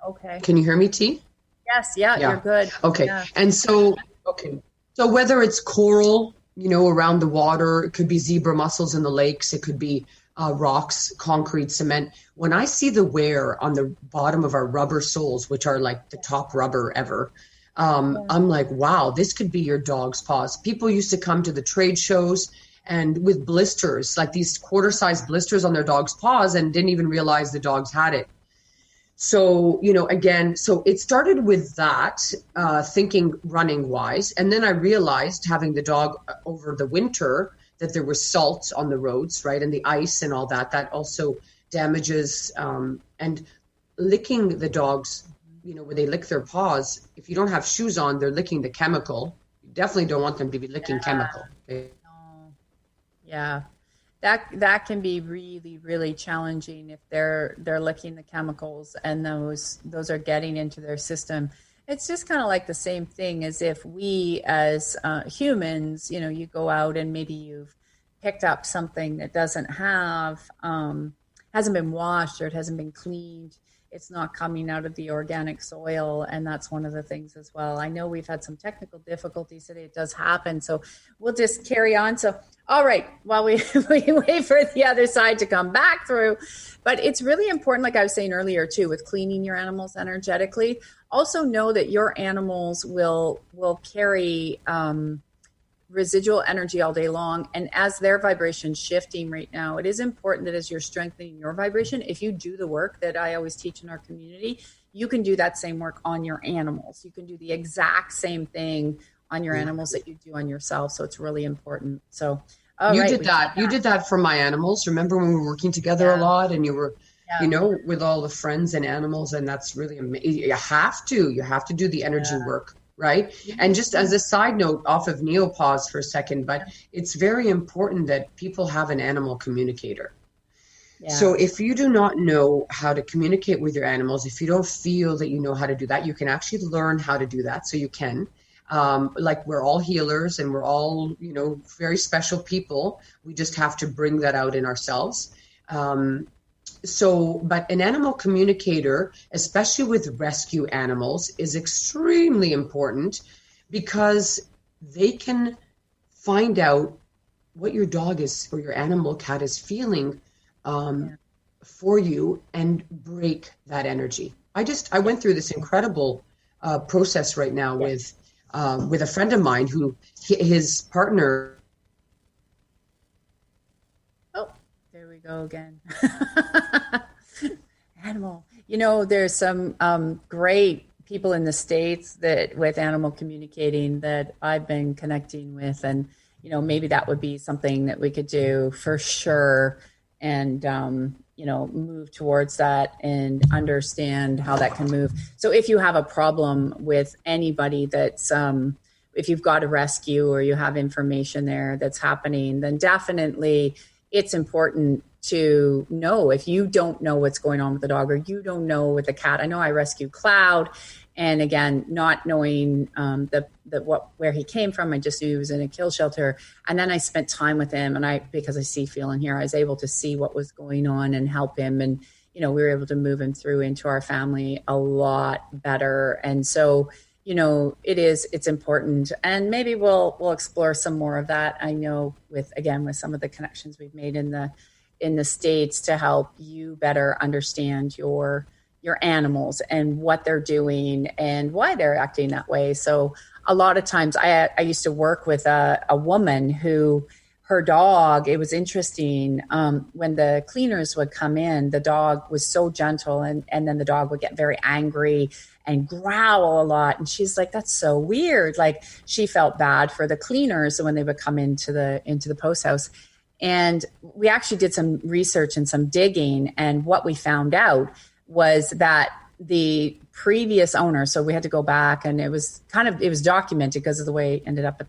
Okay. Can you hear me, T? Yes. Yeah. You're good. Okay. Yeah. And so whether it's coral, around the water, it could be zebra mussels in the lakes, it could be rocks, concrete, cement. When I see the wear on the bottom of our rubber soles, which are like the top rubber ever, I'm like, wow, this could be your dog's paws. People used to come to the trade shows and with blisters, like these quarter-sized blisters on their dog's paws and didn't even realize the dogs had it. So, so it started with that, thinking running wise. And then I realized having the dog over the winter that there was salt on the roads, right? And the ice and all that also damages, and licking the dogs, when they lick their paws, if you don't have shoes on, they're licking the chemical. You definitely don't want them to be licking chemical. Okay? Yeah. That can be really, really challenging if they're licking the chemicals and those are getting into their system. It's just kind of like the same thing as if we as humans, you go out and maybe you've picked up something that doesn't have, hasn't been washed or it hasn't been cleaned. It's not coming out of the organic soil. And that's one of the things as well. I know we've had some technical difficulties today. It does happen. So we'll just carry on. So, all right, while we wait for the other side to come back through. But it's really important, like I was saying earlier, too, with cleaning your animals energetically. Also know that your animals will carry residual energy all day long. And as their vibration shifting right now, it is important that as you're strengthening your vibration, if you do the work that I always teach in our community, you can do that same work on your animals. You can do the exact same thing on your animals that you do on yourself. So it's really important. So you did that. You did that for my animals. Remember when we were working together a lot, and you were, you know, with all the friends and animals, and that's really amazing. You have to do the energy work, right? And just as a side note, off of Neopause for a second, but it's very important that people have an animal communicator. Yeah. So if you do not know how to communicate with your animals, if you don't feel that you know how to do that, you can actually learn how to do that. So you can. Like, we're all healers and we're all, you know, very special people. We just have to bring that out in ourselves. But an animal communicator, especially with rescue animals, is extremely important because they can find out what your dog is or your animal cat is feeling for you and break that energy. I went through this incredible process right now with a friend of mine who his partner. Oh, there we go again. Animal. You know, there's some great people in the States that with animal communicating that I've been connecting with, and you know, maybe that would be something that we could do for sure, and you know, move towards that and understand how that can move. So if you have a problem with anybody that's, if you've got a rescue or you have information there that's happening, then definitely it's important to know if you don't know what's going on with the dog or you don't know with the cat. I know I rescued Cloud, and again, not knowing where he came from, I just knew he was in a kill shelter. And then I spent time with him, and because I see, feel, and hear, I was able to see what was going on and help him. And you know, we were able to move him through into our family a lot better. And so, you know, it's important, and maybe we'll explore some more of that. I know with some of the connections we've made in the States to help you better understand your animals and what they're doing and why they're acting that way. So a lot of times I used to work with a woman who, her dog, it was interesting. When the cleaners would come in, the dog was so gentle, and then the dog would get very angry and growl a lot. And she's like, that's so weird. Like, she felt bad for the cleaners when they would come into the post house. And we actually did some research and some digging. And what we found out was that the previous owner, so we had to go back, and it was documented because of the way it ended up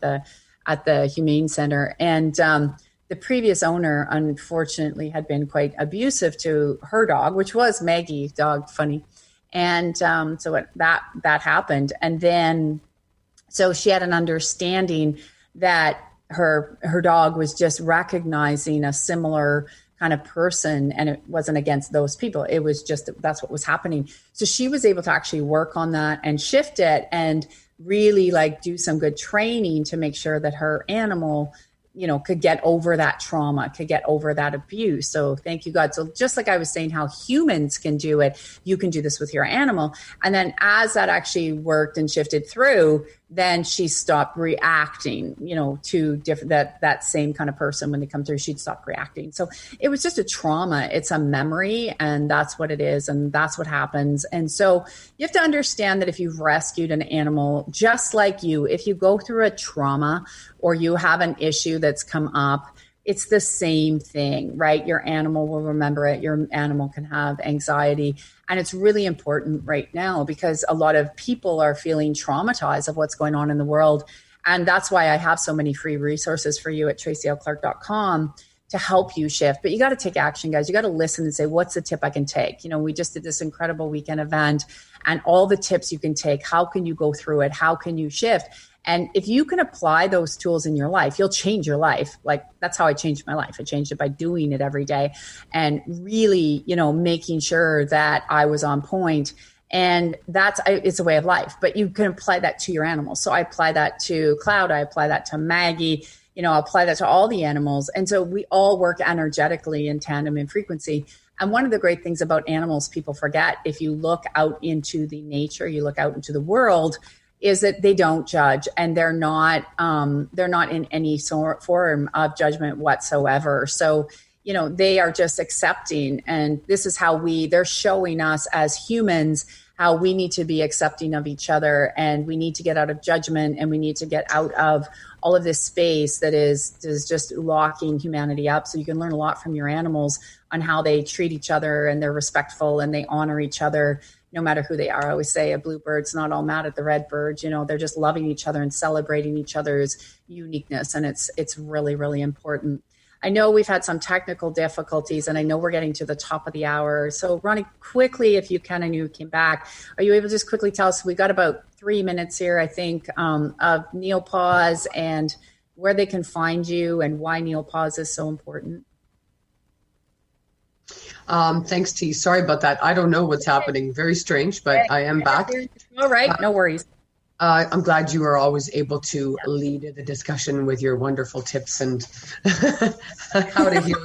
at the Humane Center. And the previous owner, unfortunately, had been quite abusive to her dog, which was Maggie, dog, funny. And so that happened. And then, so she had an understanding that her dog was just recognizing a similar kind of person, and it wasn't against those people. It was just, that's what was happening. So she was able to actually work on that and shift it and really like do some good training to make sure that her animal, you know, could get over that trauma, could get over that abuse. So thank you, God. So just like I was saying, how humans can do it, you can do this with your animal. And then as that actually worked and shifted through, then she stopped reacting, you know, to that same kind of person. When they come through, she'd stop reacting. So it was just a trauma. It's a memory, and that's what it is. And that's what happens. And so you have to understand that if you've rescued an animal, just like you, if you go through a trauma or you have an issue that's come up, it's the same thing, right? Your animal will remember it. Your animal can have anxiety. And it's really important right now because a lot of people are feeling traumatized of what's going on in the world. And that's why I have so many free resources for you at tracylclark.com to help you shift. But you got to take action, guys. You got to listen and say, what's the tip I can take? You know, we just did this incredible weekend event, and all the tips you can take. How can you go through it? How can you shift? And if you can apply those tools in your life, you'll change your life. Like, that's how I changed my life. I changed it by doing it every day and really, you know, making sure that I was on point. And it's a way of life, but you can apply that to your animals. So I apply that to Cloud. I apply that to Maggie. You know, I apply that to all the animals. And so we all work energetically in tandem in frequency. And one of the great things about animals, people forget, if you look out into the nature, you look out into the world, is that they don't judge, and they're not in any form of judgment whatsoever. So, they are just accepting, and this is how they're showing us as humans how we need to be accepting of each other, and we need to get out of judgment, and we need to get out of all of this space that is just locking humanity up. So you can learn a lot from your animals on how they treat each other, and they're respectful and they honor each other no matter who they are. I always say a blue bird's not all mad at the red bird. They're just loving each other and celebrating each other's uniqueness. And it's really, really important. I know we've had some technical difficulties, and I know we're getting to the top of the hour. So Ronnie, quickly, if you can, and you came back, are you able to just quickly tell us, we got about 3 minutes here, I think, of Neopaws and where they can find you and why Neopaws is so important? Thanks, T. Sorry about that. I don't know what's happening. Very strange, but I am back. All right, no worries. I'm glad you are always able to lead the discussion with your wonderful tips and how to heal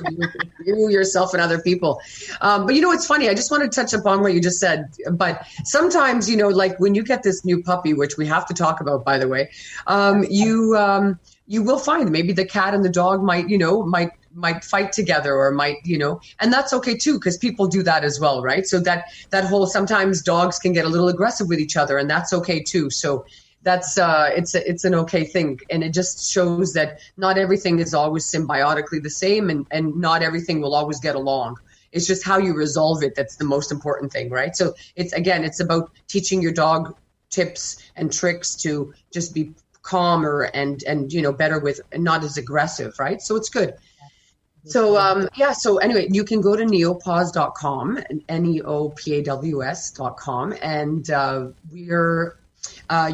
you, yourself, and other people. But it's funny. I just want to touch upon what you just said. But sometimes, like when you get this new puppy, which we have to talk about, by the way, you will find maybe the cat and the dog might fight together, or and that's okay too, because people do that as well, right? So that whole, sometimes dogs can get a little aggressive with each other, and that's okay too. So that's it's an okay thing, and it just shows that not everything is always symbiotically the same, and not everything will always get along. It's just how you resolve it that's the most important thing, right? So it's about teaching your dog tips and tricks to just be calmer and better with, and not as aggressive, right? So it's good. So, so anyway, you can go to neopaws.com, neopaws.com. And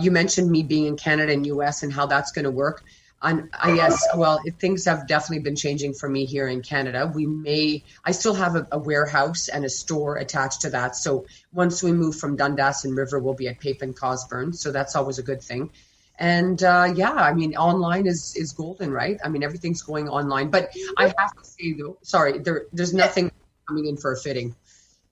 you mentioned me being in Canada and US and how that's going to work. Things have definitely been changing for me here in Canada. I still have a warehouse and a store attached to that. So once we move from Dundas and River, we'll be at Pape and Cosburn. So that's always a good thing. And online is golden, right? I mean, everything's going online. But I have to say, though, sorry, there's nothing coming in for a fitting.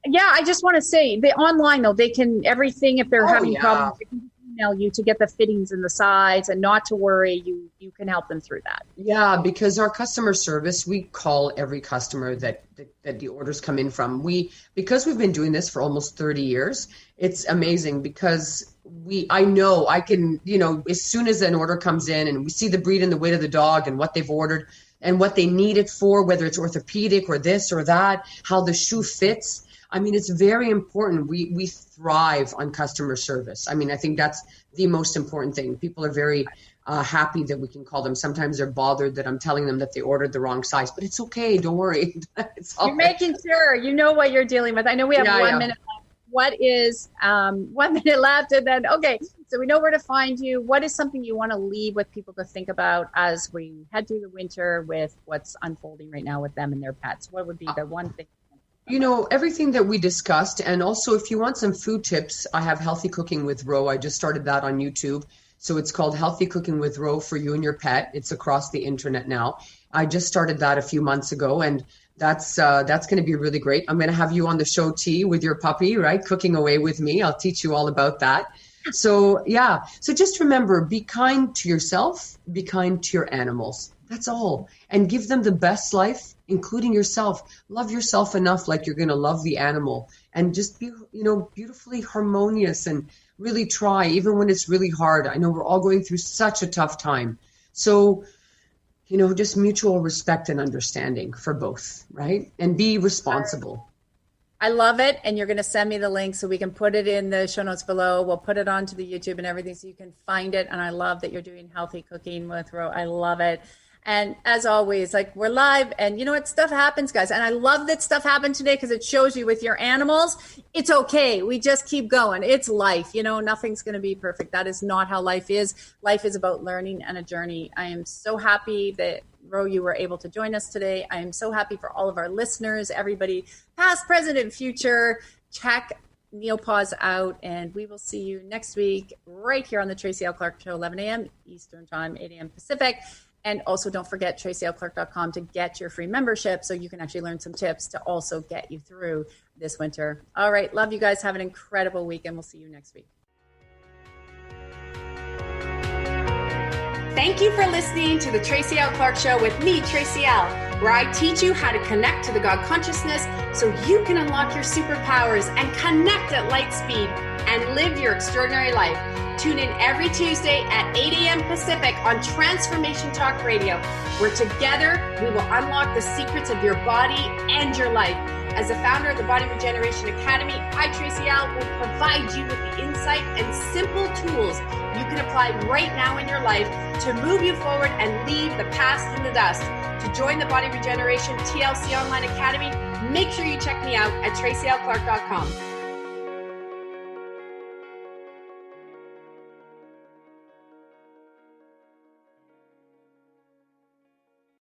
Yeah, I just want to say, the online, though, they can, everything, if they're having problems, they can email you to get the fittings and the size, and not to worry, you can help them through that. Yeah, because our customer service, we call every customer that the orders come in from. Because we've been doing this for almost 30 years, it's amazing, because I know I can, as soon as an order comes in and we see the breed and the weight of the dog and what they've ordered and what they need it for, whether it's orthopedic or this or that, how the shoe fits. I mean, it's very important. We thrive on customer service. I mean, I think that's the most important thing. People are very happy that we can call them. Sometimes they're bothered that I'm telling them that they ordered the wrong size, but it's okay. Don't worry. You're making sure you know what you're dealing with. I know we have 1 minute left. What is 1 minute left? And then, okay, so we know where to find you. What is something you want to leave with people to think about as we head through the winter with what's unfolding right now with them and their pets? What would be the one thing? Everything that we discussed. And also, if you want some food tips, I have Healthy Cooking with Ro. I just started that on YouTube. So it's called Healthy Cooking with Ro for you and your pet. It's across the internet now. I just started that a few months ago, and that's going to be really great. I'm going to have you on the show, T, with your puppy, right? Cooking away with me. I'll teach you all about that. So, yeah. So just remember, be kind to yourself, be kind to your animals. That's all. And give them the best life, including yourself. Love yourself enough like you're going to love the animal. And just be, beautifully harmonious, and really try, even when it's really hard. I know we're all going through such a tough time. So, just mutual respect and understanding for both, right? And be responsible. I love it. And you're going to send me the link so we can put it in the show notes below. We'll put it onto the YouTube and everything so you can find it. And I love that you're doing Healthy Cooking with Ro. I love it. And as always, we're live, and you know what? Stuff happens, guys. And I love that stuff happened today, because it shows you with your animals, it's okay. We just keep going. It's life. Nothing's going to be perfect. That is not how life is. Life is about learning and a journey. I am so happy that, Ro, you were able to join us today. I am so happy for all of our listeners, everybody, past, present, and future. Check Neopaws out, and we will see you next week right here on the Tracy L. Clark Show, 11 a.m. Eastern Time, 8 a.m. Pacific. And also don't forget tracylclark.com to get your free membership, so you can actually learn some tips to also get you through this winter. All right. Love you guys. Have an incredible week, and we'll see you next week. Thank you for listening to the Tracy L. Clark Show with me, Tracy L., where I teach you how to connect to the God consciousness so you can unlock your superpowers and connect at light speed and live your extraordinary life. Tune in every Tuesday at 8 a.m. Pacific on Transformation Talk Radio, where together we will unlock the secrets of your body and your life. As the founder of the Body Regeneration Academy, I, Tracy L., will provide you with the insight and simple tools you can apply right now in your life to move you forward and leave the past in the dust. To join the Body Regeneration TLC Online Academy, make sure you check me out at tracylclark.com.